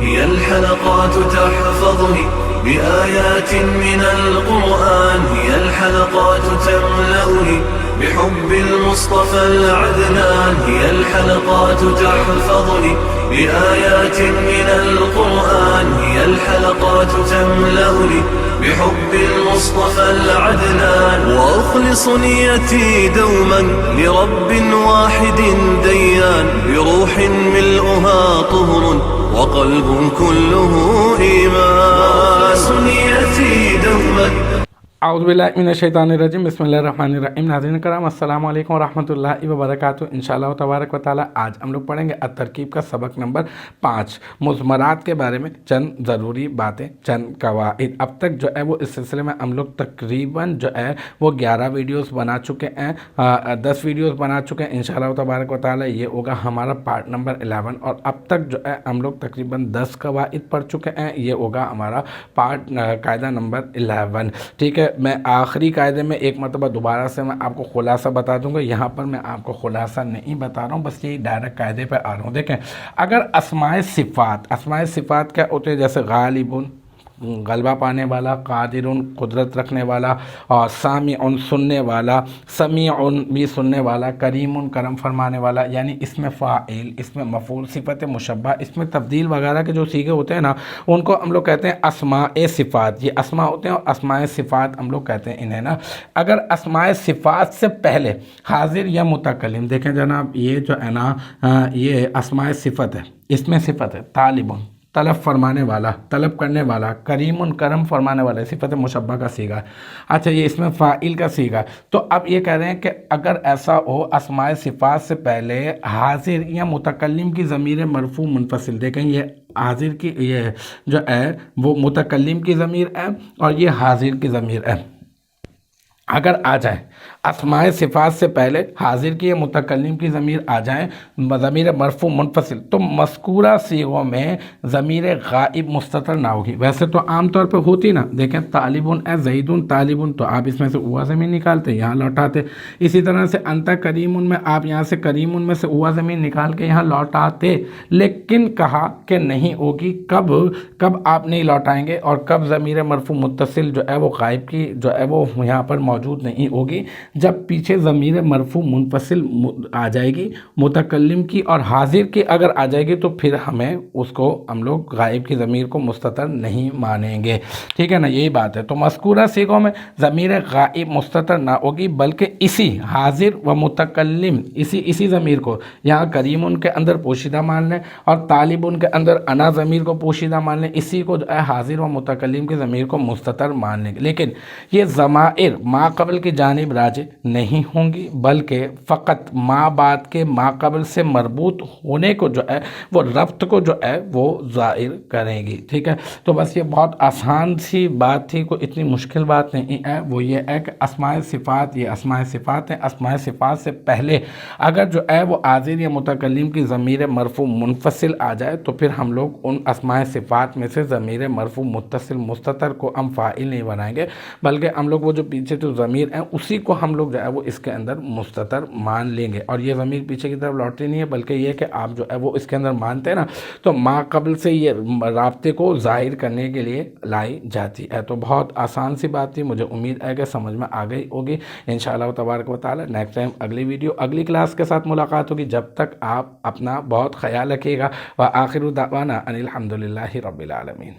هي الحلقات تحفظني بآيات من القرآن، هي الحلقات تملأني بحب المصطفى العدنان، هي الحلقات تحفظني بآيات من القرآن، هي الحلقات تملأني بحب المصطفى العدنان. وأخلص نيتي دوما لرب واحد ديان، بروح ملؤها طهر وقلب كله إيمان. وأخلص نيتي دوما. औज़ुबिल्लाहिमिनश्शैतानिर्रजीम बिस्मिल्लाहिर्रहमानिर्रहीम। नाज़रीन करम अस्सलामु अलैकुम वरहमतुल्लाहि वबरकातुहू। इंशाअल्लाह तबारक व तआला आज हम लोग पढ़ेंगे तरकीब का सबक नंबर 5, मुज़मरात के बारे में चंद ज़रूरी बातें, चंद कवाइद। अब तक जो है वो इस सिलसिले में हम लोग तकरीबन जो है वो 11 वीडियोस बना चुके हैं, 10 वीडियोस बना चुके हैं। इंशाअल्लाह तबारक व तआला ये होगा हमारा पार्ट नंबर 11 और अब तक जो है हम लोग तकरीबन 10 कवाइद पढ़ चुके हैं। ये होगा हमारा पार्ट कायदा नंबर 11। ठीक है, मैं आखिरी कायदे में एक मरतबा दोबारा से मैं आपको खुलासा बता दूंगा। यहाँ पर मैं आपको खुलासा नहीं बता रहा हूँ, बस यही डायरेक्ट कायदे पे आ रहा हूँ। देखें, अगर अस्माए सिफ़ात क्या होते हैं, जैसे गालिबुन गलबा पाने वाला, कादिरुन कुदरत रखने वाला, और सामिउन सुनने वाला, समीउन भी सुनने वाला, करीमुन करम फरमाने वाला, यानी इसमें फ़ाइल, इसमें मफ़ूल, सिफ़त मुशब्बा, इसमें तब्दील वगैरह के जो सीगे होते हैं ना, उनको हम लोग कहते हैं अस्माए सिफ़ात। ये अस्मा होते हैं और अस्माए सिफ़ात हम लोग कहते हैं इन्हें ना। अगर अस्माए सिफ़ात से पहले हाजिर या मुतकल्लिम, देखें जनाब, ये जो है ना ये अस्माए सिफ़त है, इसमें सिफ़त है तालिबुन तलब फरमाने वाला, तलब करने वाला, करीमुन करम फरमाने वाला, सिफ़त मुशब्बा का सीगा। अच्छा, ये इसमें फ़ाइल का सीगा। तो अब ये कह रहे हैं कि अगर ऐसा हो अस्माए सिफ़ात से पहले हाजिर या मुतकल्लिम की ज़मीर मरफ़ू मुनफ़सिल, देखें ये हाजिर की ये जो है वो मुतकल्लिम की ज़मीर है और ये हाजिर की ज़मीर है। अगर आ जाए अस्माए सिफ़ात से पहले हाजिर की या मुतकल्लिम की ज़मीर आ जाए, ज़मीर मरफ़ू मुनफ़सिल, तो मज़कूरा सीगों में ज़मीर गाइब मुस्ततर ना होगी। वैसे तो आम तौर पे होती ना, देखें तालिबुन है ज़ैदुन तालिबुन, तो आप इसमें से हुआ ज़मीन निकालते यहाँ लौटाते। इसी तरह से अंता करीमुन में आप यहाँ से करीमुन में से हुआ ज़मीन निकाल के यहाँ लौटाते, लेकिन कहा कि नहीं होगी। कब आप नहीं लौटाएंगे और कब ज़मीर मरफ़ू मुत्तसिल जो है वो गाइब की जो है वो यहाँ पर मौजूद नहीं होगी, जब पीछे ज़मीर मरफ़ू मुनफ़सिल आ जाएगी मुतकल्लिम की और हाजिर की अगर आ जाएगी, तो फिर हमें उसको हम लोग गायब की ज़मीर को मुस्ततर नहीं मानेंगे। ठीक है ना, यही बात है। तो मज़कूरा सीगों में ज़मीर गायब मुस्ततर ना होगी, बल्कि इसी हाजिर व मुतकल्लिम इसी ज़मीर को यहाँ करीमुन के अंदर पोशीदा मान लें और तालिबुन के अंदर अना ज़मीर को पोशीदा मान लें, इसी को जो है हाजिर व मुतकल्लिम की ज़मीर को मुस्ततर मान लेंगे। लेकिन ये ज़माइर माक़बल की जानिब राज नहीं होंगी, बल्कि फ़कत माँ बात के माक़बल से मरबूत होने को जो है वो रब्त को जो है वो ज़ाहिर करेंगी। ठीक है, तो बस ये बहुत आसान सी बात थी, कोई इतनी मुश्किल बात नहीं है। वो ये है कि अस्माए सिफ़ात, ये अस्माए सिफ़ात हैं। अस्माए सिफ़ात से पहले अगर जो है वो हाजिर या मुतकल्लिम की ज़मीर मरफ़ू मुनफ़सिल आ जाए, तो फिर हम लोग उन अस्माए सिफ़ात में से ज़मीर मरफ़ू मुत्तसिल मुस्ततर को हम फ़ाइल नहीं बनाएंगे, बल्कि हम लोग वो जो पीछे जो ज़मीर है उसी को हम लोग जो है वो इसके अंदर मुस्ततर मान लेंगे। और ये ज़मीर पीछे की तरफ लौटती नहीं है, बल्कि ये कि आप जो है वो इसके अंदर मानते हैं ना, तो माक़बल से ये राब्ते को ज़ाहिर करने के लिए लाई जाती है। तो बहुत आसान सी बात थी, मुझे उम्मीद है कि समझ में आ गई होगी। इंशाअल्लाह तबारक व तआला नेक्स्ट टाइम अगली वीडियो अगली क्लास के साथ मुलाकात होगी। जब तक आप अपना बहुत ख्याल रखिएगा। व आखिरु दावाना अनिल हम्दुलिल्लाहि रब्बिल आलमीन।